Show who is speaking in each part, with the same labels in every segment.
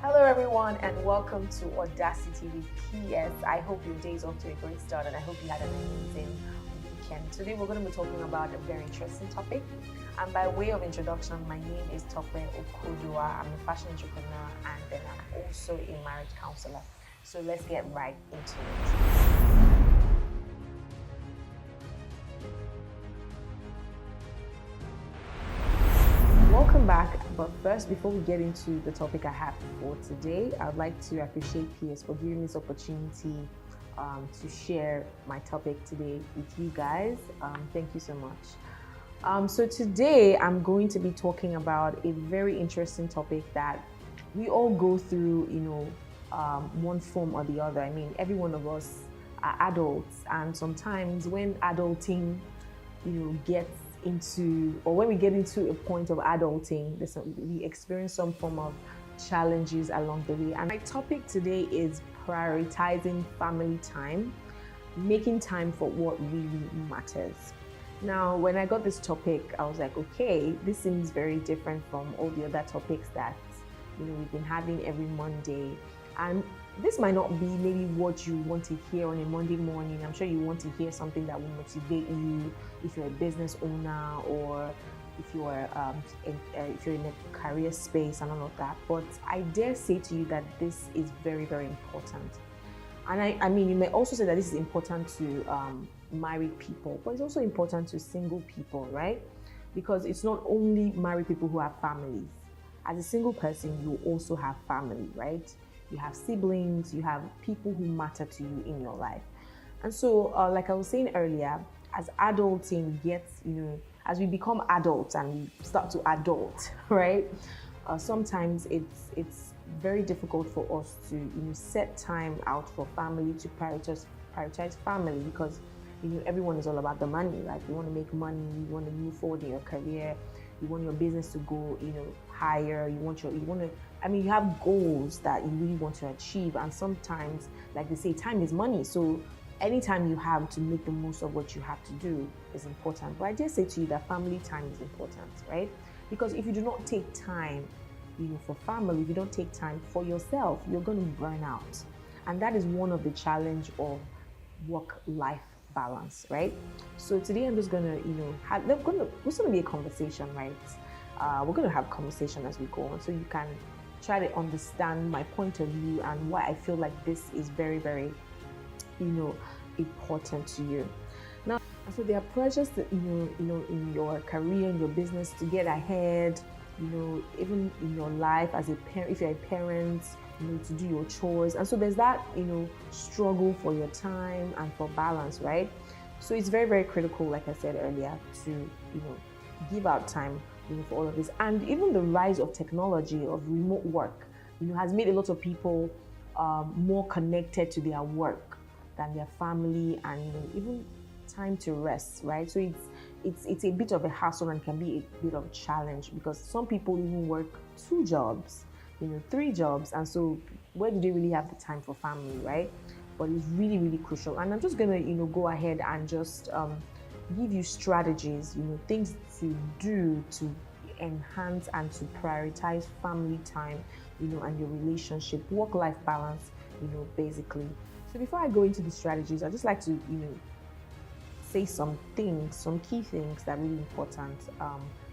Speaker 1: Hello everyone and welcome to Audacity with PS. I hope your day is off to a great start and I hope you had an amazing weekend. Today we're going to be talking about a very interesting topic. And by way of introduction, my name is Tope Okodugha. I'm a fashion entrepreneur and then I'm also a marriage counselor. So let's get right into it. Welcome back, but first, before we get into the topic I have for today, I'd like to appreciate PS for giving me this opportunity to share my topic today with you guys. Thank you so much. So today, I'm going to be talking about a very interesting topic that we all go through, one form or the other. I mean, every one of us are adults, and sometimes when adulting, gets into, or when we get into a point of adulting, we experience some form of challenges along the way. And my topic today is prioritizing family time, making time for what really matters. Now, when I got this topic, I was like, okay, this seems very different from all the other topics that we've been having every Monday. And this might not be maybe what you want to hear on a Monday morning. I'm sure you want to hear something that will motivate you if you're a business owner or if you're in a career space and all of that. But I dare say to you that this is very, very important. And I mean, you may also say that this is important to married people, but it's also important to single people, right? Because it's not only married people who have families. As a single person, you also have family, right? You have siblings, you have people who matter to you in your life. And so, like I was saying earlier, as adulting gets, as we become adults and we start to adult, right? Sometimes it's very difficult for us to set time out for family, to prioritize family, because everyone is all about the money, right? You want to make money, you want to move forward in your career, you want your business to go higher, you have goals that you really want to achieve, and sometimes, like they say, time is money. So anytime you have to make the most of what you have to do is important. But I dare say to you that family time is important, right? Because if you do not take time for family, if you don't take time for yourself, you're going to burn out. And that is one of the challenge of work-life balance, right? So today I'm just gonna, it's gonna be a conversation, right? We're gonna have conversation as we go on, so you can try to understand my point of view and why I feel like this is very, very, important to you. Now, so there are pressures that in your career, in your business, to get ahead. Even in your life as a parent, if you're a parent, to do your chores. And so there's that, struggle for your time and for balance, right? So it's very, very critical, like I said earlier, to, give out time, for all of this. And even the rise of technology, of remote work, has made a lot of people more connected to their work than their family, and, even time to rest, right? So it's a bit of a hassle and can be a bit of a challenge, because some people even work 2 jobs, 3 jobs, and so where do they really have the time for family, right? But it's really, really crucial. And I'm just gonna go ahead and just give you strategies, things to do to enhance and to prioritize family time, and your relationship, work-life balance, basically. So before I go into the strategies, I'd just like to say some key things that are really important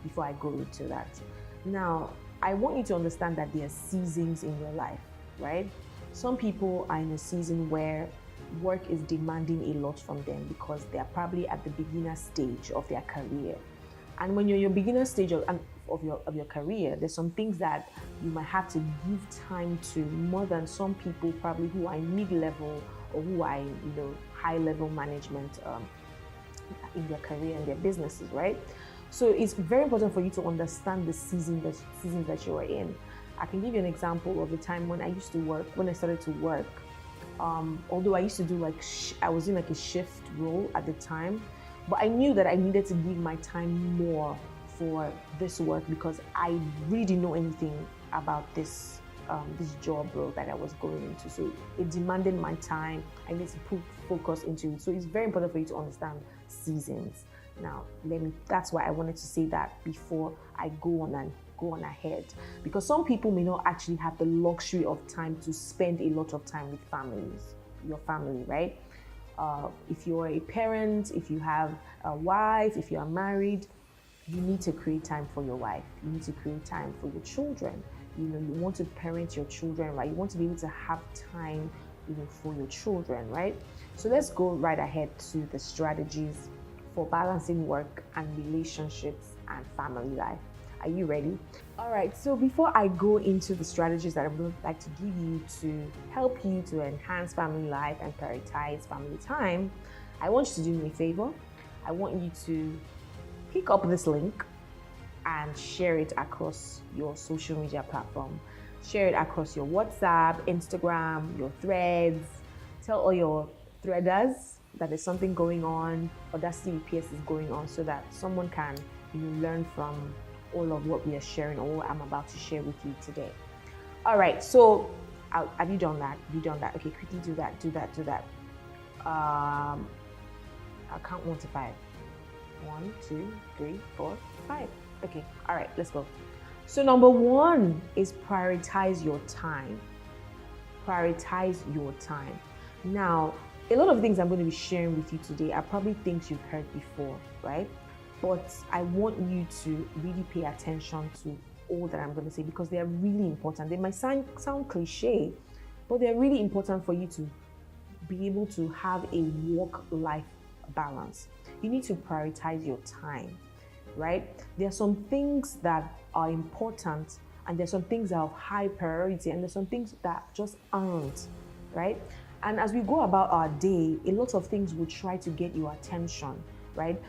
Speaker 1: before I go into that. Now, I want you to understand that there are seasons in your life, right? Some people are in a season where work is demanding a lot from them because they are probably at the beginner stage of their career. And when you're in your beginner stage of your career, there's some things that you might have to give time to more than some people probably who are in mid-level or who are in high-level management in their career and their businesses, right? So it's very important for you to understand the seasons that you are in. I can give you an example of the time when I started to work. Although I used to do I was in a shift role at the time, but I knew that I needed to give my time more for this work because I really didn't know anything about this job role that I was going into. So it demanded my time. I need to put focus into it. So it's very important for you to understand seasons. Now, that's why I wanted to say that before I go on and go on ahead, because some people may not actually have the luxury of time to spend a lot of time with your family, right? If you're a parent, if you have a wife, if you are married, you need to create time for your wife. You need to create time for your children. You want to parent your children, right? You want to be able to have time, for your children, right? So let's go right ahead to the strategies for balancing work and relationships and family life. Are you ready? All right, so before I go into the strategies that I would like to give you to help you to enhance family life and prioritize family time, I want you to do me a favor. I want you to pick up this link and share it across your social media platform. Share it across your WhatsApp, Instagram, your threads. Tell all your threaders that there's something going on, Audacity with PS is going on, so that someone can learn from all of what we are sharing or what I'm about to share with you today. All right, so have you done that? Have you done that? Okay, quickly do that. I'll count 1 to 5. 1, 2, 3, 4, 5. Okay, all right, let's go. So number 1 is prioritize your time. Prioritize your time. Now, a lot of things I'm going to be sharing with you today are probably things you've heard before, right? But I want you to really pay attention to all that I'm going to say, because they are really important. They might sound cliche, but they're really important for you to be able to have a work-life balance. You need to prioritize your time, right? There are some things that are important, and there's some things that are of high priority, and there's some things that just aren't, right? And as we go about our day, a lot of things will try to get your attention, right?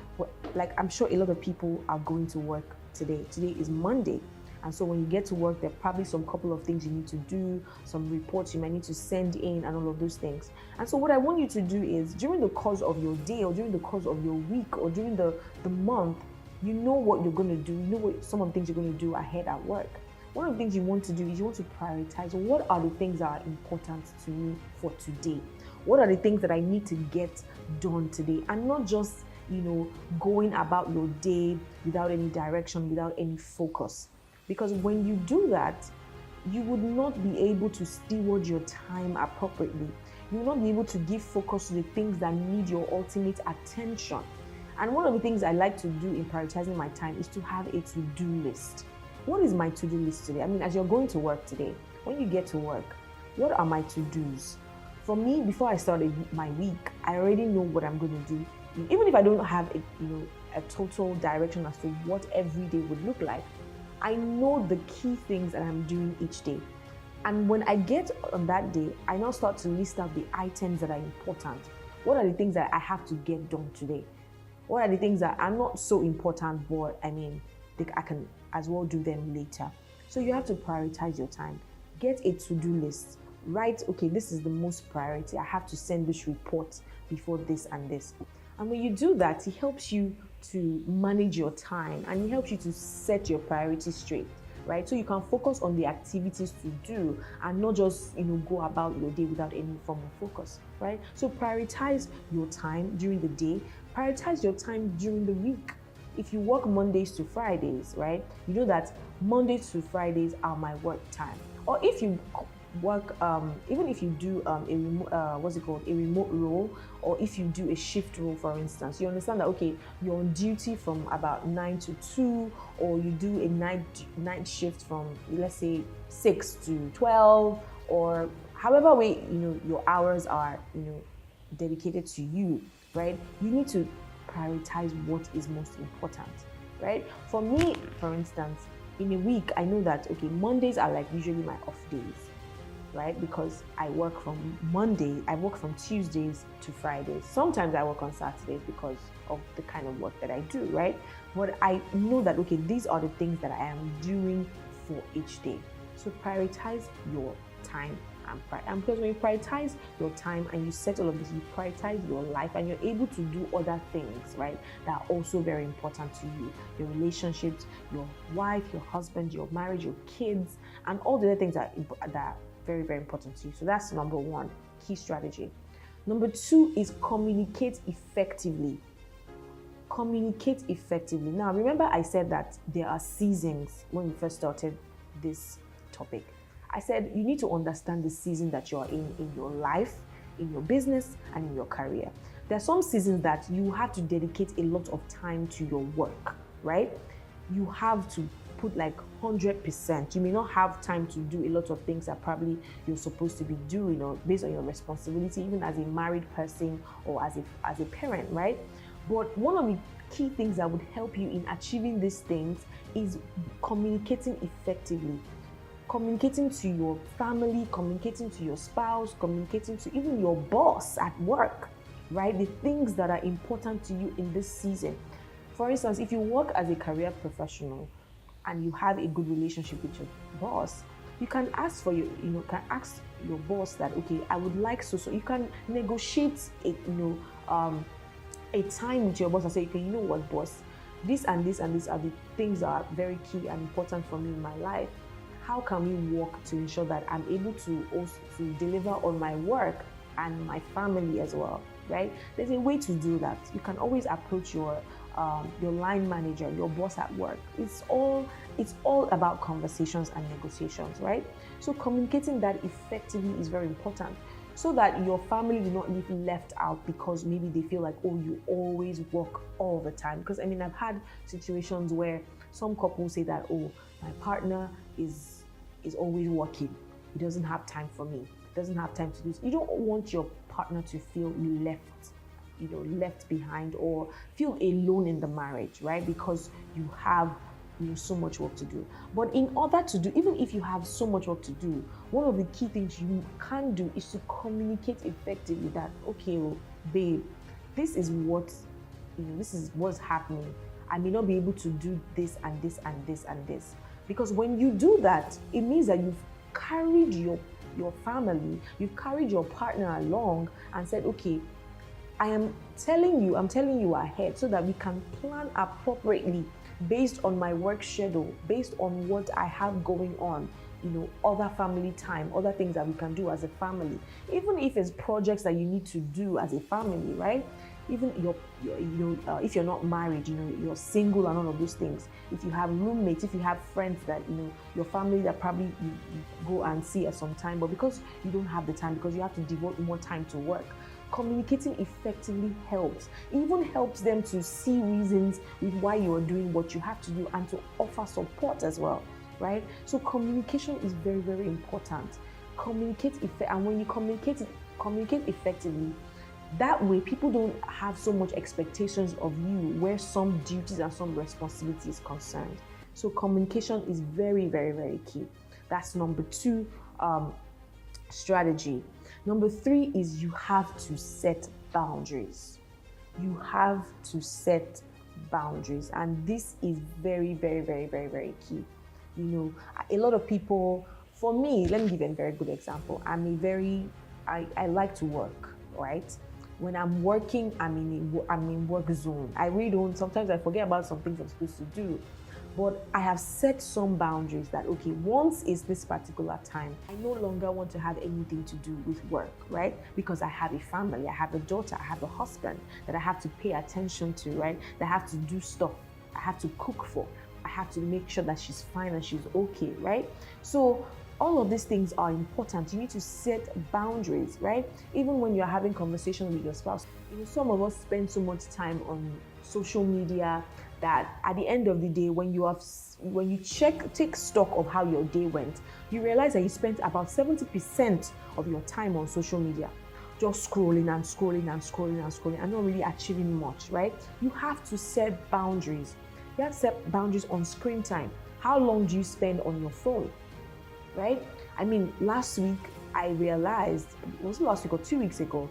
Speaker 1: Like, I'm sure a lot of people are going to work today. Today is Monday. And so when you get to work, there are probably some couple of things you need to do, some reports you might need to send in, and all of those things. And so what I want you to do is, during the course of your day, or during the course of your week, or during the month, you know what you're going to do. You know what some of the things you're going to do ahead at work. One of the things you want to do is you want to prioritize what are the things that are important to me for today. What are the things that I need to get done today? And not just, going about your day without any direction, without any focus. Because when you do that, you would not be able to steward your time appropriately. You will not be able to give focus to the things that need your ultimate attention. And one of the things I like to do in prioritizing my time is to have a to-do list. What is my to-do list today? I mean, as you're going to work today, when you get to work, what are my to-dos? For me, before I started my week, I already know what I'm going to do. Even if I don't have a total direction as to what every day would look like, I know the key things that I'm doing each day. And when I get on that day, I now start to list out the items that are important. What are the things that I have to get done today? What are the things that are not so important, but I can as well do them later? So you have to prioritize your time. Get a to-do list. Write, okay, this is the most priority. I have to send this report before this and this. And when you do that, it helps you to manage your time, and it helps you to set your priorities straight, right? So you can focus on the activities to do and not just, go about your day without any form of focus, right? So prioritize your time during the day. Prioritize your time during the week. If you work Mondays to Fridays, right? You know that Mondays to Fridays are my work time. Or if you work, even if you do a remote role, or if you do a shift role, for instance, you understand that, okay, you're on duty from about 9 to 2, or you do a night shift from, let's say, 6 to 12, or however way, your hours are, dedicated to you, right? You need to prioritize what is most important, right? For me, for instance, in a week, I know that, okay, Mondays are like usually my off days, right? Because I work from Tuesdays to Fridays. Sometimes I work on Saturdays because of the kind of work that I do, right? But I know that, okay, these are the things that I am doing for each day. So prioritize your time. And because when you prioritize your time and you set all of this, you prioritize your life, and you're able to do other things, right, that are also very important to you. Your relationships, your wife, your husband, your marriage, your kids, and all the other things that are very, very important to you. So that's number 1, key strategy. Number 2 is communicate effectively. Communicate effectively. Now, remember I said that there are seasons when we first started this topic. I said you need to understand the season that you're in your life, in your business, and in your career. There are some seasons that you have to dedicate a lot of time to your work, right? You have to put like 100%. You may not have time to do a lot of things that probably you're supposed to be doing, or based on your responsibility, even as a married person or as a parent, right? But one of the key things that would help you in achieving these things is communicating effectively. Communicating to your family, communicating to your spouse, communicating to even your boss at work, right? The things that are important to you in this season. For instance, if you work as a career professional and you have a good relationship with your boss, you can ask for ask your boss that, okay, I would like so you can negotiate a time with your boss and say, okay, you know what, boss, this and this and this are the things that are very key and important for me in my life. How can we work to ensure that I'm able to also to deliver on my work and my family as well, right? There's a way to do that. You can always approach your line manager, your boss at work. It's all about conversations and negotiations, right? So communicating that effectively is very important, so that your family do not live left out because maybe they feel like, oh, you always work all the time. Because I mean, I've had situations where some couples say that, oh, my partner is always working. He doesn't have time for me. He doesn't have time to do this. You don't want your partner to feel left behind or feel alone in the marriage, right? Because you have so much work to do. But in order to do, even if you have so much work to do, one of the key things you can do is to communicate effectively that, okay, well, babe, this is what's happening. I may not be able to do this and this and this and this. Because when you do that, it means that you've carried your family, you've carried your partner along and said, okay, I'm telling you ahead so that we can plan appropriately based on my work schedule, based on what I have going on, other family time, other things that we can do as a family. Even if it's projects that you need to do as a family, right? Even if you're not married, you're single and all of those things. If you have roommates, if you have friends that, your family that probably you go and see at some time, but because you don't have the time, because you have to devote more time to work, communicating effectively helps. It even helps them to see reasons with why you are doing what you have to do and to offer support as well, right? So communication is very, very important. And when you communicate effectively, that way people don't have so much expectations of you where some duties and some responsibility is concerned. So communication is very, very, very key. That's number 2 strategy. Number 3 is you have to set boundaries. You have to set boundaries, and this is very, very, very, very, very key. A lot of people, for me, let me give you a very good example. I like to work, right? When I'm working, I'm in work zone. I really don't, sometimes I forget about some things I'm supposed to do. But I have set some boundaries that, okay, once is this particular time, I no longer want to have anything to do with work, right? Because I have a family, I have a daughter, I have a husband that I have to pay attention to, right? That I have to do stuff, I have to cook for, I have to make sure that she's fine and she's okay, right? So all of these things are important. You need to set boundaries, right? Even when you're having conversation with your spouse. Some of us spend so much time on social media that at the end of the day, when you take stock of how your day went, you realize that you spent about 70% of your time on social media, just scrolling and scrolling and scrolling and scrolling and not really achieving much, right? You have to set boundaries. You have to set boundaries on screen time. How long do you spend on your phone, right? I mean, last week I realized, was it last week or 2 weeks ago?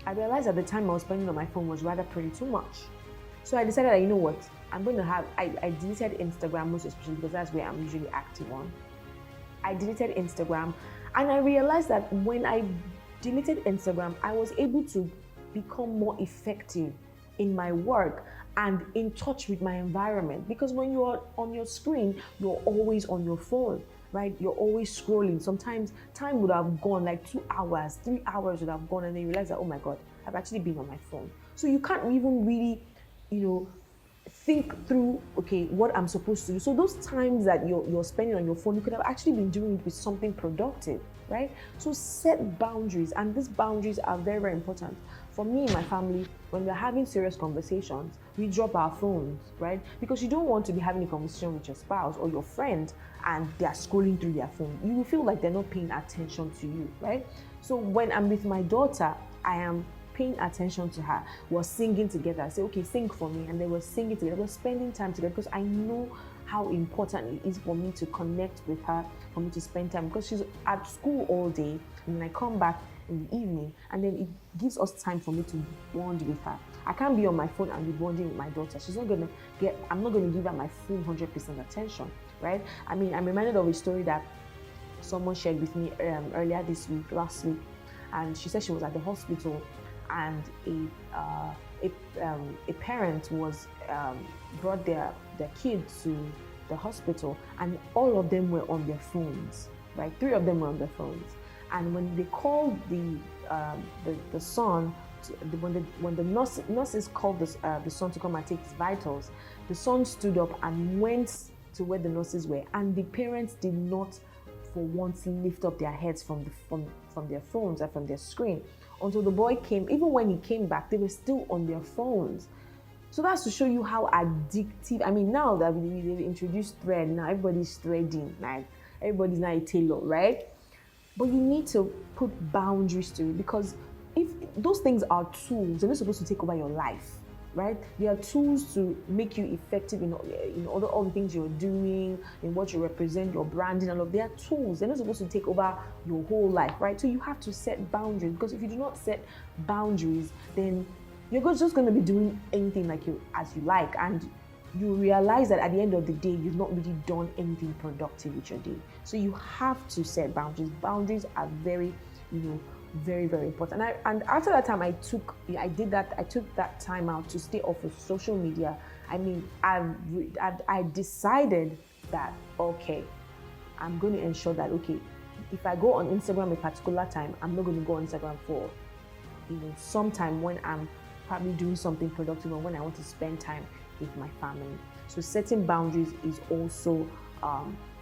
Speaker 1: I realized that the time I was spending on my phone was rather pretty too much. So I decided that, you know what, I deleted Instagram most especially because that's where I'm usually active on. I deleted Instagram and I realized that when I deleted Instagram, I was able to become more effective in my work and in touch with my environment. Because when you're on your screen, you're always on your phone, right? You're always scrolling. Sometimes time would have gone like 2 hours, 3 hours would have gone, and then you realize that, oh my God, I've actually been on my phone. So you can't even really think through, okay, what I'm supposed to do. So those times that you're spending on your phone, you could have actually been doing it with something productive, right? So set boundaries, and these boundaries are very, very important. For me and my family, when we're having serious conversations, we drop our phones, right? Because you don't want to be having a conversation with your spouse or your friend and they're scrolling through their phone. You will feel like they're not paying attention to you, right? So when I'm with my daughter, I am paying attention to her. We're singing together. I say, okay, sing for me. And they were singing together. We're spending time together because I know how important it is for me to connect with her, for me to spend time, because she's at school all day. And then I come back in the evening, and then it gives us time for me to bond with her. I can't be on my phone and be bonding with my daughter. I'm not going to give her my full 100% attention, right? I mean, I'm reminded of a story that someone shared with me earlier last week, and she said she was at the hospital, and a parent was brought their kid to the hospital, and all of them were on their phones, right? 3 of them were on their phones, and when they called the son, when the nurses called the son to come and take his vitals, the son stood up and went to where the nurses were, and the parents did not for once lift up their heads from their phones and from their screen until the boy came. Even when he came back, they were still on their phones. So that's to show you how addictive. I mean, now that they've introduced thread, now everybody's threading, like everybody's now a tailor, right? But you need to put boundaries to it, because if those things are tools, they're not supposed to take over your life, right? They are tools to make you effective in all the things you're doing, in what you represent, your branding, and all of. They are tools. They're not supposed to take over your whole life, right? So you have to set boundaries, because if you do not set boundaries, then you're just going to be doing anything as you like, and you realize that at the end of the day, you've not really done anything productive with your day. So you have to set boundaries. Boundaries are very, very, very important. And after that time, I took that time out to stay off of social media. I mean, I decided that, okay, I'm going to ensure that, okay, if I go on Instagram a particular time, I'm not going to go on Instagram for some time when I'm probably doing something productive or when I want to spend time with my family. So setting boundaries is also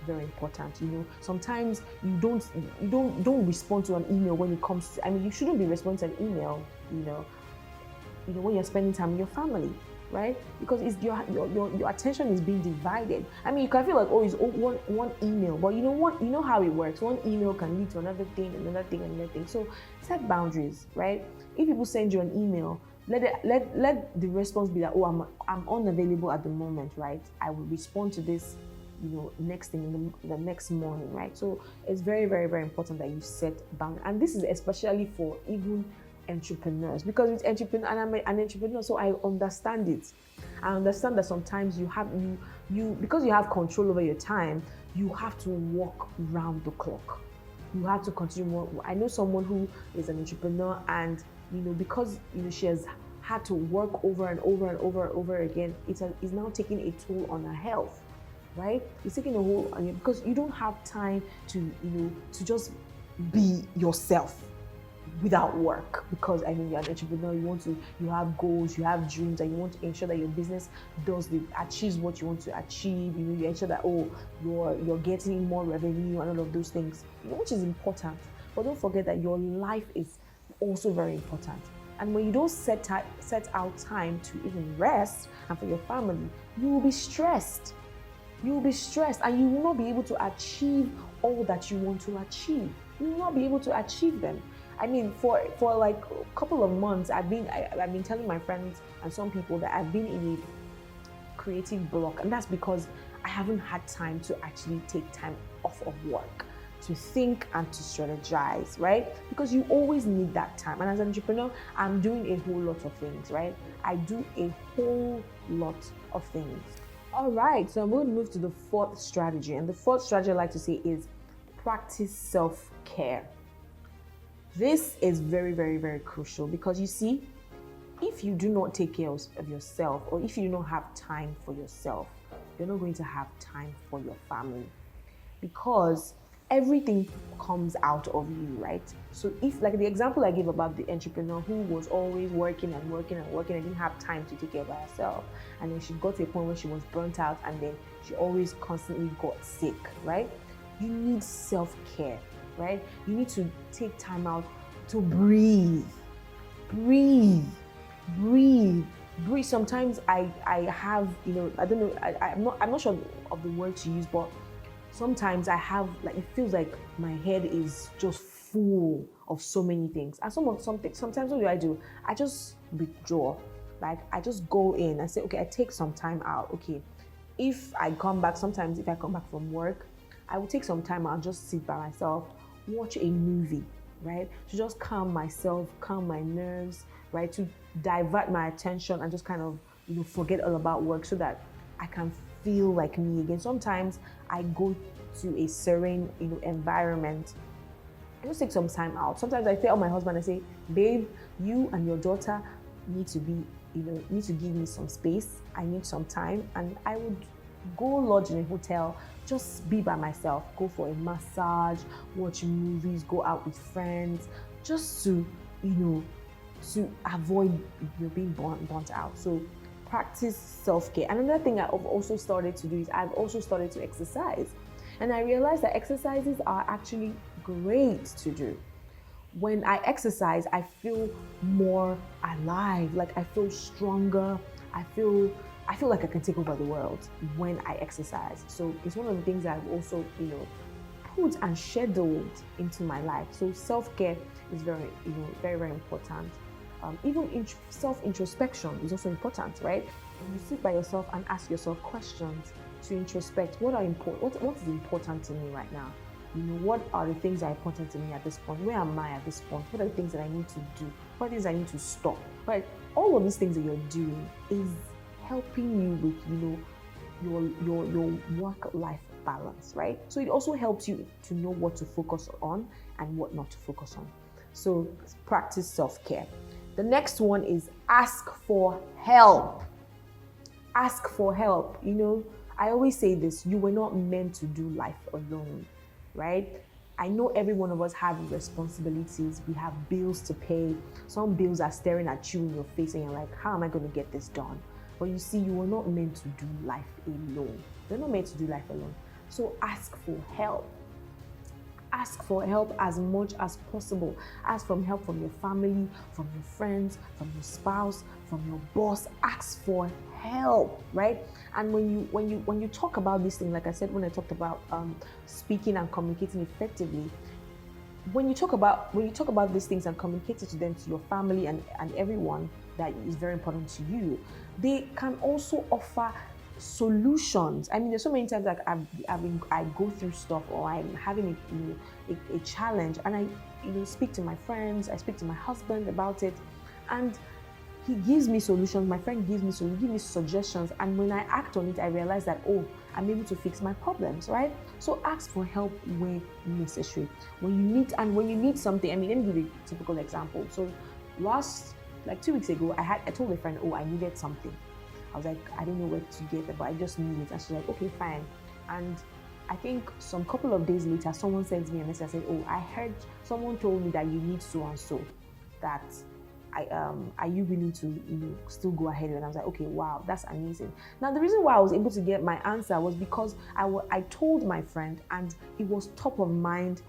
Speaker 1: very important. Sometimes you don't respond to an email when it comes to. I mean, you shouldn't be responding to an email. When you're spending time with your family, right? Because it's your attention is being divided. I mean, you can feel like, oh, it's one email, but you know how it works. One email can lead to another thing, another thing, another thing. So set boundaries, right? If people send you an email, let the response be that, oh, I'm unavailable at the moment, right? I will respond to this, next thing in the next morning, right? So it's very, very, very important that you set boundaries, and this is especially for even entrepreneurs, because it's entrepreneur, and I'm an entrepreneur, so I understand it. I understand that sometimes because you have control over your time, you have to work round the clock. You have to continue work. I know someone who is an entrepreneur, and because she has had to work over and over and over and over again, it's now taking a toll on her health, right? It's taking a toll on you, because you don't have time to just be yourself without work. Because I mean, you're an entrepreneur, you have goals, you have dreams, and you want to ensure that your business achieves what you want to achieve. You ensure that, oh, you're getting more revenue and all of those things, which is important. But don't forget that your life is also very important. And when you don't set out time to even rest and for your family, you will be stressed. You will be stressed, and you will not be able to achieve all that you want to achieve. You will not be able to achieve them. I mean, for like a couple of months, I've been telling my friends and some people that I've been in a creative block, and that's because I haven't had time to actually take time off of work to think and to strategize, right? Because you always need that time. And as an entrepreneur, I'm doing a whole lot of things, right? I do a whole lot of things. All right, so I'm going to move to the 4th strategy. And the 4th strategy I like to say is practice self-care. This is very, very, very crucial, because you see, if you do not take care of yourself, or if you do not have time for yourself, you're not going to have time for your family. Because everything comes out of you, right? So if, like the example I gave about the entrepreneur who was always working and working and working and didn't have time to take care of herself, and then she got to a point where she was burnt out, and then she always constantly got sick, right? You need self-care, right? You need to take time out to breathe. Sometimes I have, I don't know, I'm not sure of the word to use, but sometimes I have, like, it feels like my head is just full of so many things. And sometimes what do? I just withdraw. Like, I just go in and say, okay, I take some time out. Okay, if I come back from work, I will take some time out, just sit by myself, watch a movie, right? To just calm myself, calm my nerves, right? To divert my attention and just kind of, forget all about work so that I can feel like me again. Sometimes I go to a serene, environment. I just take some time out. Sometimes I tell my husband, I say, babe, you and your daughter need to give me some space. I need some time. And I would go lodge in a hotel, just be by myself, go for a massage, watch movies, go out with friends, just to, to avoid being burnt out. So practice self-care. Another thing I've also started to do is I've also started to exercise. And I realized that exercises are actually great to do. When I exercise, I feel more alive, like I feel stronger. I feel like I can take over the world when I exercise. So it's one of the things I've also, put and scheduled into my life. So self-care is very, very, very important. Even self-introspection is also important, right? When you sit by yourself and ask yourself questions to introspect, what is important to me right now? What are the things that are important to me at this point? Where am I at this point? What are the things that I need to do? What are the things I need to stop? Right? All of these things that you're doing is helping you with, your work-life balance, right? So it also helps you to know what to focus on and what not to focus on. So practice self-care. The next one is ask for help. Ask for help. I always say this, you were not meant to do life alone, right? I know every one of us have responsibilities. We have bills to pay. Some bills are staring at you in your face and you're like, how am I going to get this done? But you see, you were not meant to do life alone. You're not meant to do life alone. So ask for help. Ask for help as much as possible. Ask for help from your family, from your friends, from your spouse, from your boss. Ask for help, right? And when you talk about this thing, like I said when I talked about speaking and communicating effectively, when you talk about these things and communicate it to them, to your family and everyone that is very important to you, they can also offer solutions. I mean, there's so many times like I go through stuff, or I'm having a challenge, and I speak to my friends, I speak to my husband about it, and he gives me solutions. My friend gives me suggestions, and when I act on it, I realize that, oh, I'm able to fix my problems, right? So ask for help where necessary. When you need something. I mean, let me give you a typical example. So like 2 weeks ago, I told a friend, oh, I needed something. I was like, I don't know where to get it, but I just need it. And she's like, okay, fine. And I think some couple of days later, someone sends me a message and said, oh, I heard someone told me that you need so and so. That are you willing to still go ahead? And I was like, okay, wow, that's amazing. Now the reason why I was able to get my answer was because I told my friend, and it was top of mind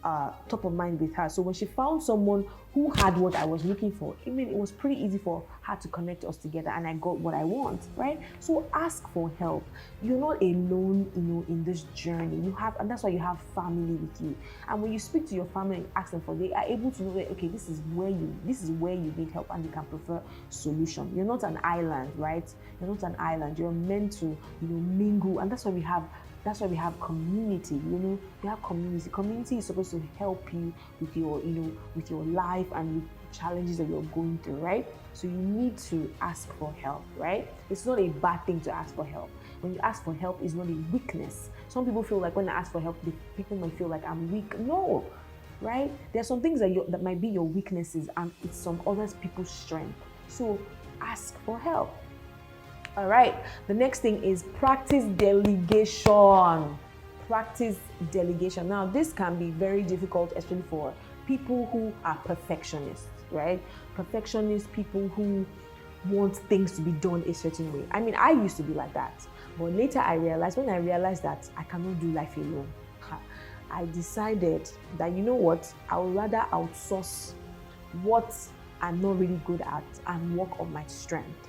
Speaker 1: with her. So when she found someone who had what I was looking for, I mean, it was pretty easy for her to connect us together, and I got what I want, right? So ask for help. You're not alone, in this journey. And that's why you have family with you. And when you speak to your family and ask them they are able to know that, okay, this is where you need help, and they can prefer solution. You're not an island, right? You're not an island. You're meant to, mingle, and that's why we have community. We have community. Community is supposed to help you with your life and with challenges that you're going through, right? So you need to ask for help, right? It's not a bad thing to ask for help. When you ask for help, it's not a weakness. Some people feel like when I ask for help, people might feel like I'm weak. No, right? There are some things that might be your weaknesses, and it's some other people's strength. So ask for help. All right, the next thing is practice delegation. practice delegation. Now, this can be very difficult, especially for people who are perfectionists, right? Perfectionists, people who want things to be done a certain way. I mean, I used to be like that, but later when I realized that I cannot do life alone, I decided that, you know what, I would rather outsource what I'm not really good at and work on my strength.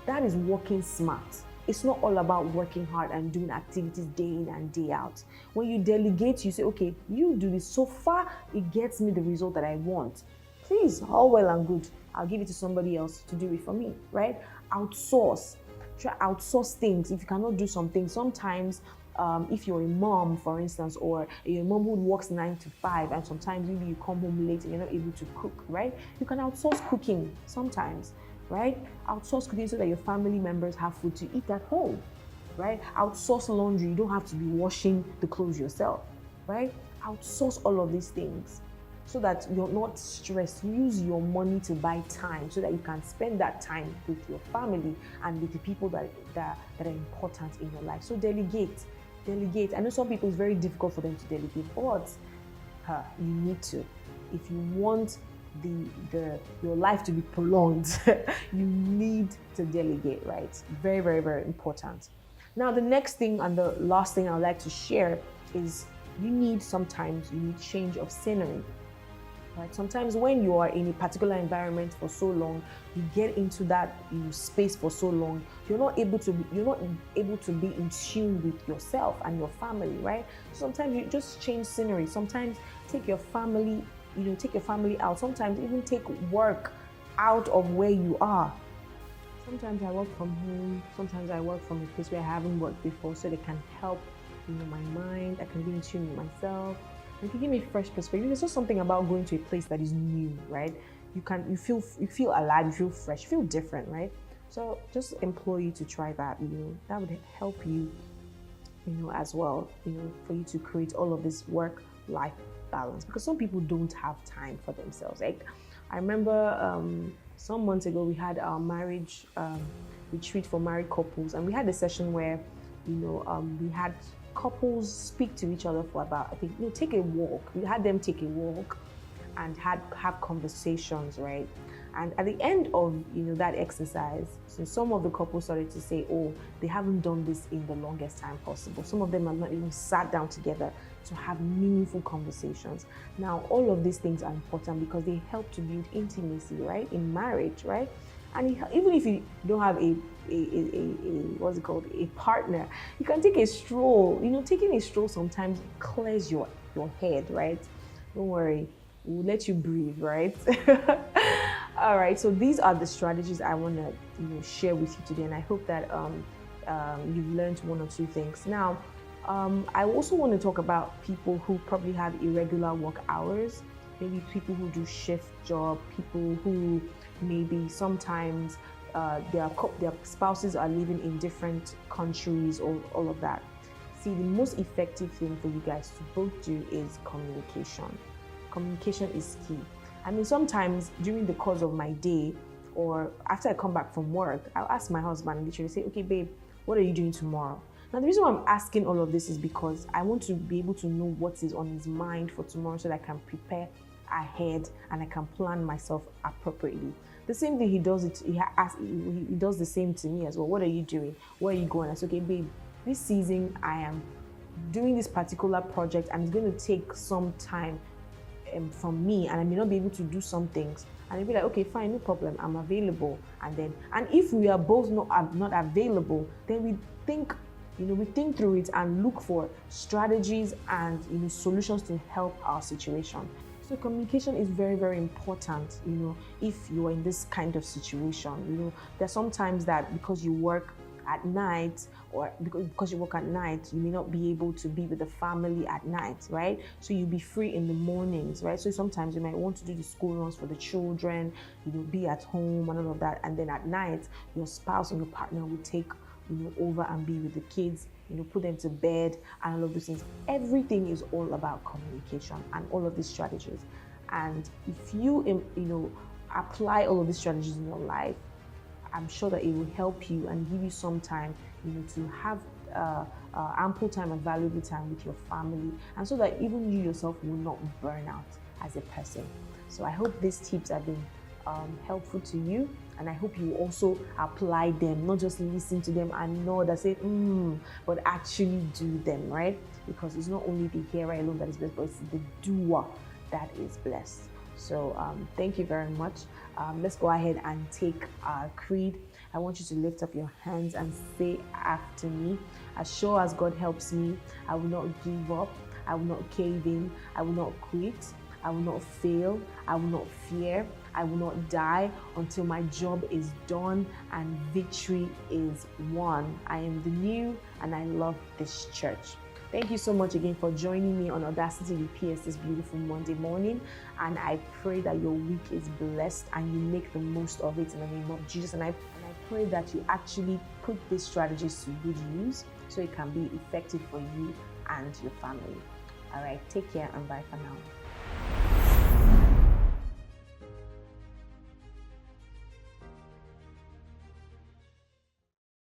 Speaker 1: That is working smart. It's not all about working hard and doing activities day in and day out. When you delegate, you say, okay, you do this. So far, it gets me the result that I want. Please, all well and good. I'll give it to somebody else to do it for me, right? Outsource. Try outsource things. If you cannot do something, sometimes if you're a mom, for instance, or you're a mom who works 9 to 5, and sometimes maybe you come home late and you're not able to cook, right? You can outsource cooking sometimes, right? Outsource cooking so that your family members have food to eat at home, right? Outsource laundry. You don't have to be washing the clothes yourself, right? Outsource all of these things so that you're not stressed. Use your money to buy time so that you can spend that time with your family and with the people that are important in your life. So delegate. I know some people, it's very difficult for them to delegate, but you need to. If you want your life to be prolonged, you need to delegate, right? Very, very, very important. Now, the next thing and the last thing I'd like to share is you need change of scenery. Right? Sometimes when you are in a particular environment for so long, you get into that space for so long, you're not able to be in tune with yourself and your family, right? Sometimes you just change scenery. Sometimes take your family out. Sometimes even take work out of where you are. Sometimes I work from home. Sometimes I work from a place where I haven't worked before, so they can help my mind. I can be in tune with myself. It can give me a fresh perspective. There's just something about going to a place that is new, right? You feel alive, you feel fresh, you feel different, right? So just implore you to try that. That would help you, as well, for you to create all of this work-life balance. Because some people don't have time for themselves. Like I remember some months ago we had our marriage retreat for married couples, and we had a session where we had couples speak to each other for about, take a walk. We had them take a walk and have conversations, right? And at the end of that exercise, so some of the couples started to say, oh, they haven't done this in the longest time possible. Some of them have not even sat down together to have meaningful conversations. Now, all of these things are important because they help to build intimacy, right, in marriage, right? And even if you don't have a partner, you can take a stroll. Taking a stroll sometimes clears your head, right? Don't worry, we'll let you breathe, right? All right, so these are the strategies I want to share with you today, and I hope that you've learned one or two things. Now, I also want to talk about people who probably have irregular work hours, maybe people who do shift job, people who maybe sometimes their spouses are living in different countries, or all of that. See, the most effective thing for you guys to both do is communication. Communication is key. I mean, sometimes during the course of my day or after I come back from work, I'll ask my husband, literally say, okay, babe, what are you doing tomorrow? Now, the reason why I'm asking all of this is because I want to be able to know what is on his mind for tomorrow so that I can prepare ahead and I can plan myself appropriately. The same thing he does he does the same to me as well. What are you doing? Where are you going? I say, okay, babe, this season I am doing this particular project and it's going to take some time from me, and I may not be able to do some things. And he'll be like, okay, fine, no problem, I'm available. And if we are both not available, then we think through it and look for strategies and solutions to help our situation. So communication is very, very important, if you're in this kind of situation. There's sometimes that because you work at night, or because you work at night, you may not be able to be with the family at night, right? So you'll be free in the mornings, right? So sometimes you might want to do the school runs for the children, be at home and all of that. And then at night, your spouse or your partner will take over and be with the kids, put them to bed and all of those things. Everything is all about communication and all of these strategies. And if you, apply all of these strategies in your life, I'm sure that it will help you and give you some time, to have ample time and valuable time with your family, and so that even you yourself will not burn out as a person. So I hope these tips have been helpful to you, and I hope you also apply them, not just listen to them and know that say but actually do them, right? Because it's not only the hearer alone that is blessed, but it's the doer that is blessed. So thank you very much. Let's go ahead and take our creed. I want you to lift up your hands and say after me: as sure as God helps me, I will not give up, I will not cave in, I will not quit, I will not fail, I will not fear, I will not die until my job is done and victory is won. I am the new and I love this church. Thank you so much again for joining me on Audacity with PS this beautiful Monday morning. And I pray that your week is blessed and you make the most of it in the name of Jesus. And I pray that you actually put these strategies to good use so it can be effective for you and your family. All right, take care and bye for now.